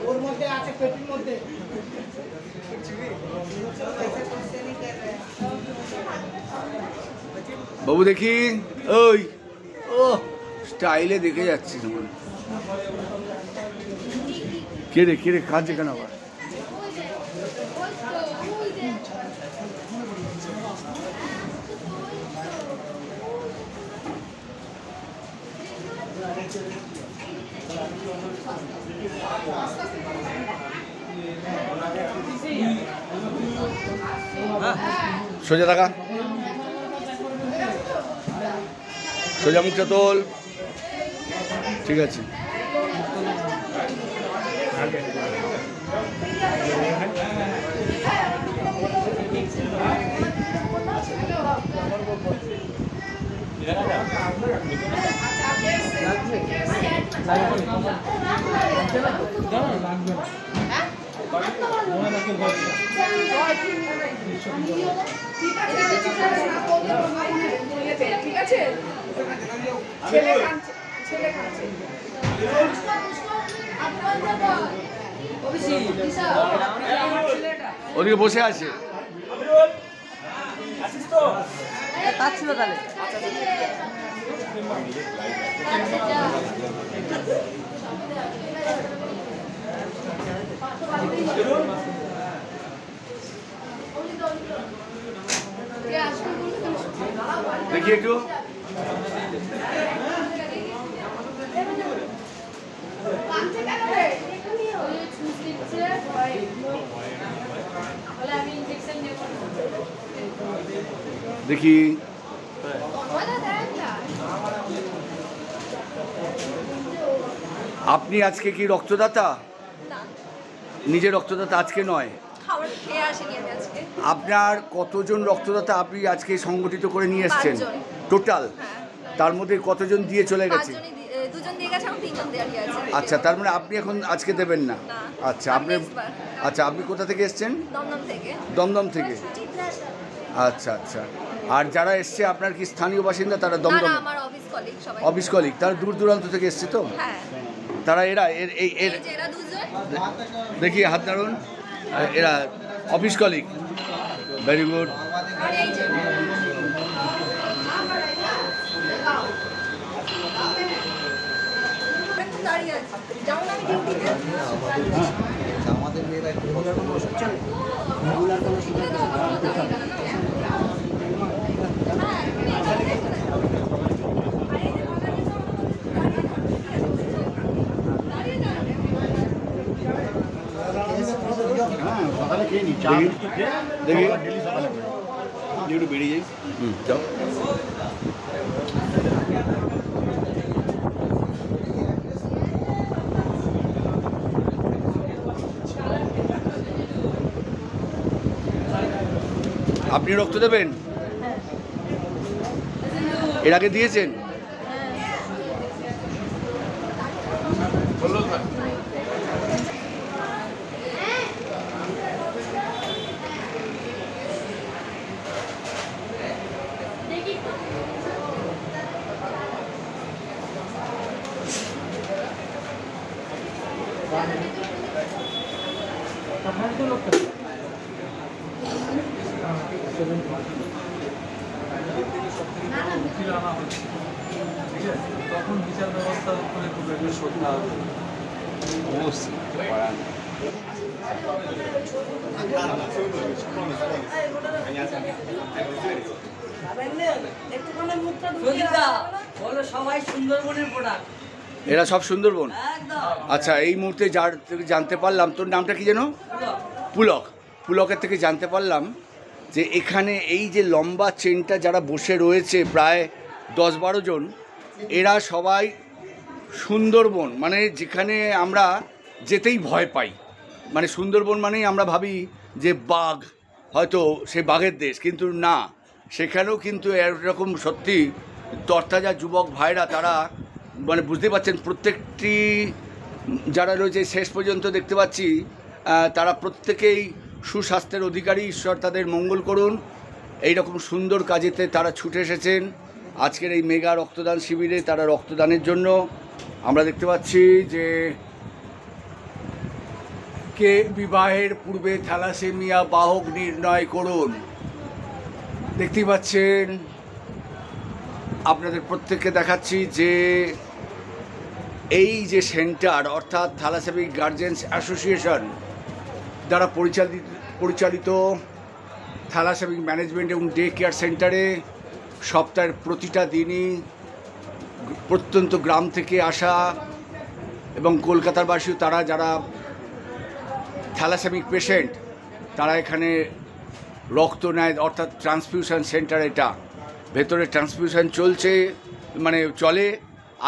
ওর মধ্যে আছে পেটির মধ্যে। বাবু দেখি, ওই ও স্টাইলে দেখে যাচ্ছি তোমার। কে রে কে রে কাঁদছে কেন আবার? সোজা থাকা, সোজা মুখটা তোল। ঠিক আছে, ঠিক আছে। ওদিকে বসে আছে। ছিল তাহলে দেখি একটু। দেখি আপনি আজকে কি রক্তদাতা? নিজে রক্তদাতা আজকে নয়, আপনার কতজন রক্তদাতা আপনি আজকে সংগঠিত করে নিয়ে এসছেন টোটাল? তার মধ্যে কতজন দিয়ে চলে গেছে? আচ্ছা, তার মানে আপনি এখন আজকে দেবেন না? আচ্ছা, আপনি আচ্ছা আপনি কোথা থেকে এসছেন? দমদম থেকে। আচ্ছা আচ্ছা, আর যারা এসছে আপনার কি স্থানীয় বাসিন্দা? তারা দমদম অফিস কলিগ, তারা দূর দূরান্ত থেকে এসছে তো? তারা এরা এর দেখি হাত নাড়ুন, এরা অফিস কলিগ। Very good. আমাদের মেয়েরা সকালে খেয়ে নি, দেখি একটু বেরিয়ে যাই। যাও। আপনি রক্ত দেবেন? এর আগে দিয়েছেন? তখন বিচার ব্যবস্থার উপরে খুব একটু শ্রদ্ধা এরা সব সুন্দরবন। আচ্ছা, এই মুহূর্তে যার থেকে জানতে পারলাম, তোর নামটা কি যেন? পুলক। পুলকের থেকে জানতে পারলাম যে এখানে এই যে লম্বা চেনটা যারা বসে রয়েছে প্রায় 10-12 জন, এরা সবাই সুন্দরবন, মানে যেখানে আমরা যেতেই ভয় পাই। মানে সুন্দরবন মানেই আমরা ভাবি যে বাঘ, হয়তো সেই বাঘের দেশ, কিন্তু না, সেখানেও কিন্তু এরকম সত্যি তরতাজা যুবক ভাইরা, তারা মানে বুঝতে পারছেন প্রত্যেকটি যারা রয়েছে শেষ পর্যন্ত দেখতে পাচ্ছি তারা প্রত্যেকেই সুস্বাস্থ্যের অধিকারী। ঈশ্বর তাদের মঙ্গল করুন। এই রকম সুন্দর কাজেতে তারা ছুটে এসেছেন। আজকের এই মেগা রক্তদান শিবিরে তারা রক্তদানের জন্য আমরা দেখতে পাচ্ছি যে কে বিবাহের পূর্বে থ্যালাসেমিয়া বাহক নির্ণয় করুন। দেখতেই পাচ্ছেন, আপনাদের প্রত্যেককে দেখাচ্ছি যে এই যে সেন্টার অর্থাৎ থ্যালাসেমিক গার্জেন্স অ্যাসোসিয়েশন দ্বারা পরিচালিত থ্যালাসেমিক ম্যানেজমেন্ট এবং ডে কেয়ার সেন্টারে সপ্তাহের প্রতিটা দিনই প্রত্যন্ত গ্রাম থেকে আসা এবং কলকাতার বাসী তারা যারা থ্যালাসেমিক পেশেন্ট তারা এখানে রক্ত নেয়, অর্থাৎ ট্রান্সফিউশন সেন্টার। এটা ভেতরে ট্রান্সফিউশন চলে।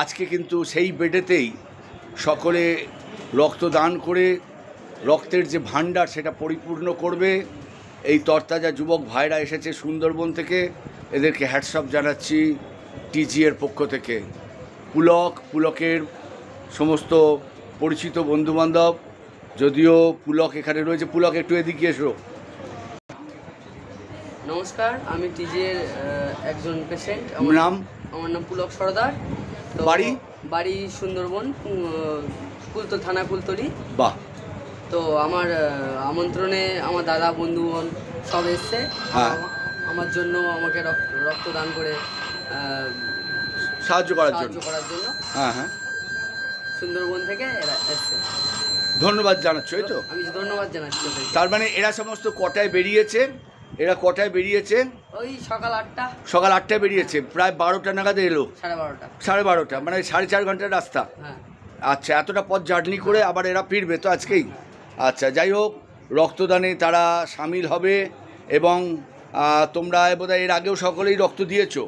আজকে কিন্তু সেই বেডেতেই সকলে রক্তদান করে রক্তের যে ভাণ্ডার সেটা পরিপূর্ণ করবে। এই তরতাজা যুবক ভাইরা এসেছে সুন্দরবন থেকে, এদেরকে হ্যাটসঅপ জানাচ্ছি টিজিএর পক্ষ থেকে। পুলকের সমস্ত পরিচিত বন্ধুবান্ধব, যদিও পুলক এখানে রয়েছে। পুলক একটু এদিকে এসো। নমস্কার, আমি টিজিএর একজন পেশেন্ট। আমার নাম পুলক সরদার। তো বাড়ি সুন্দরবন, থানা কুলতলি। বাহ। তো আমার আমন্ত্রণে আমার দাদা বন্ধুগণ সব এসছে আমার জন্য, আমাকে রক্তদান করে সাহায্য করার জন্য। হ্যাঁ, সুন্দরবন থেকে এরা এসছে। ধন্যবাদ জানাচ্ছ, এই তো? আমি ধন্যবাদ জানাচ্ছি। তার মানে এরা সমস্ত কটায় বেরিয়েছে? ওই সকাল 8টা। সকাল 8টায় বেরিয়েছে, প্রায় 12টা নাগাদ এলো। 12:30, মানে 4.5 ঘন্টার রাস্তা। হ্যাঁ। আচ্ছা, এতটা পথ জার্নি করে আবার এরা ফিরবে তো আজকেই? আচ্ছা, যাই হোক, রক্তদানে তারা সামিল হবে এবং তোমরা বোধহয় এর আগেও সকলেই রক্ত দিয়েছো।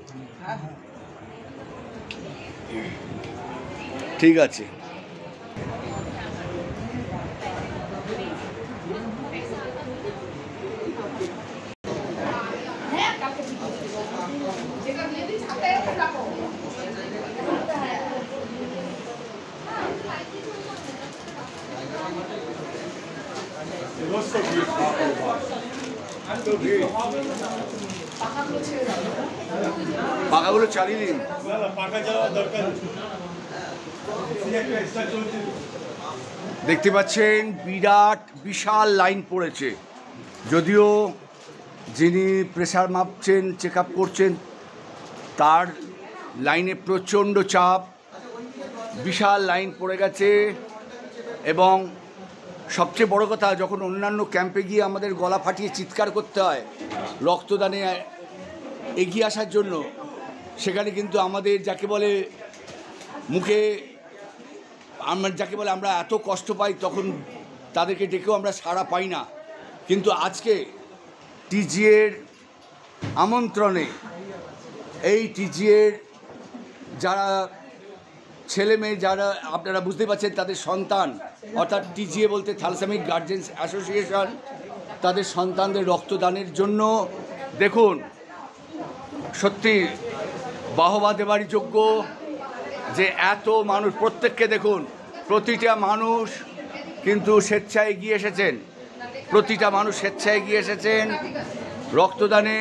ঠিক আছে। পাখাগুলো চালিয়ে দিন। দেখতে পাচ্ছেন বিশাল লাইন পড়েছে। যদিও যিনি প্রেসার মাপছেন, চেক আপ করছেন, তার লাইনে প্রচণ্ড চাপ, বিশাল লাইন পড়ে গেছে। এবং সবচেয়ে বড় কথা, যখন অন্যান্য ক্যাম্পে গিয়ে আমাদের গলা ফাটিয়ে চিৎকার করতে হয় রক্তদানে এগিয়ে আসার জন্য, সেখানে কিন্তু আমাদের যাকে বলে আমরা এত কষ্ট পাই, তখন তাদেরকে ডেকেও আমরা সাড়া পাই না। কিন্তু আজকে টিজিএর আমন্ত্রণে এই টিজিএর যারা ছেলে মেয়ে, যারা আপনারা বুঝতে পারছেন তাদের সন্তান, অর্থাৎ টিজিএ বলতে থ্যালাসেমিক গার্জেন্স অ্যাসোসিয়েশন, তাদের সন্তানদের রক্তদানের জন্য দেখুন সত্যি বাহবা দেওয়ারই যোগ্য যে এত মানুষ, প্রত্যেককে দেখুন, প্রতিটা মানুষ কিন্তু স্বেচ্ছায় এগিয়ে এসেছেন, রক্তদানে।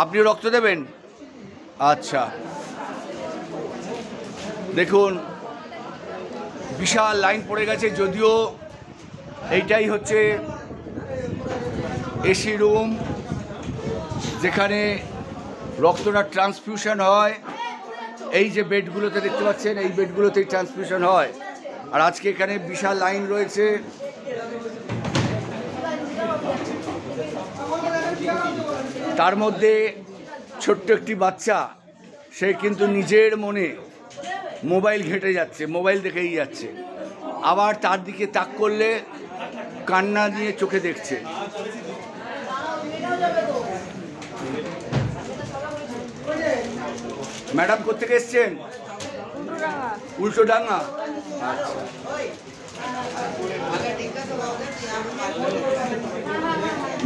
আপনি রক্ত দেবেন? আচ্ছা, দেখুন বিশাল লাইন পড়ে গেছে। যদিও এইটাই হচ্ছে এসি রুম, যেখানে রক্তটা ট্রান্সফিউশন হয়। এই যে বেডগুলোতে দেখতে পাচ্ছেন, এই বেডগুলোতেই ট্রান্সফিউশন হয়। আর আজকে এখানে বিশাল লাইন রয়েছে। তার মধ্যে ছোট্ট একটি বাচ্চা, সে কিন্তু নিজের মনে মোবাইল ঘেঁটে যাচ্ছে, মোবাইল দেখেই যাচ্ছে। আবার তার দিকে তাক করলে কান্না নিয়ে চোখে দেখছে। ম্যাডাম কোত্থেকে এসছেন? উল্টোডাঙ্গা। আচ্ছা,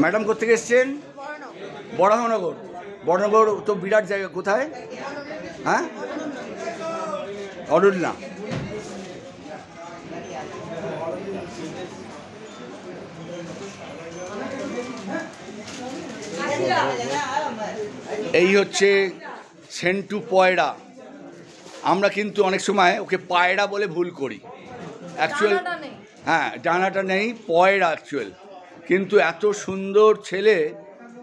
ম্যাডাম কোত্থেকে এসছেন? বরাহনগর। বরাহনগর তো বিরাট জায়গা। কোথায়? হ্যাঁ, অরুণা। এই হচ্ছে সেন্টু পয়রা। আমরা কিন্তু অনেক সময় ওকে পায়রা বলে ভুল করি। অ্যাকচুয়াল হ্যাঁ, ডানাটা নেই, পয়রা অ্যাকচুয়াল। কিন্তু এত সুন্দর ছেলে,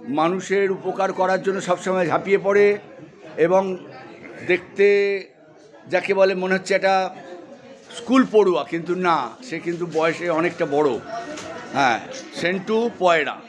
মানুষের উপকার করার জন্য সবসময় ঝাঁপিয়ে পড়ে, এবং দেখতে যাকে বলে মনে হচ্ছে একটা স্কুল পড়ুয়া, কিন্তু না, সে কিন্তু বয়সে অনেকটা বড়। হ্যাঁ, সেন্টু পয়রা।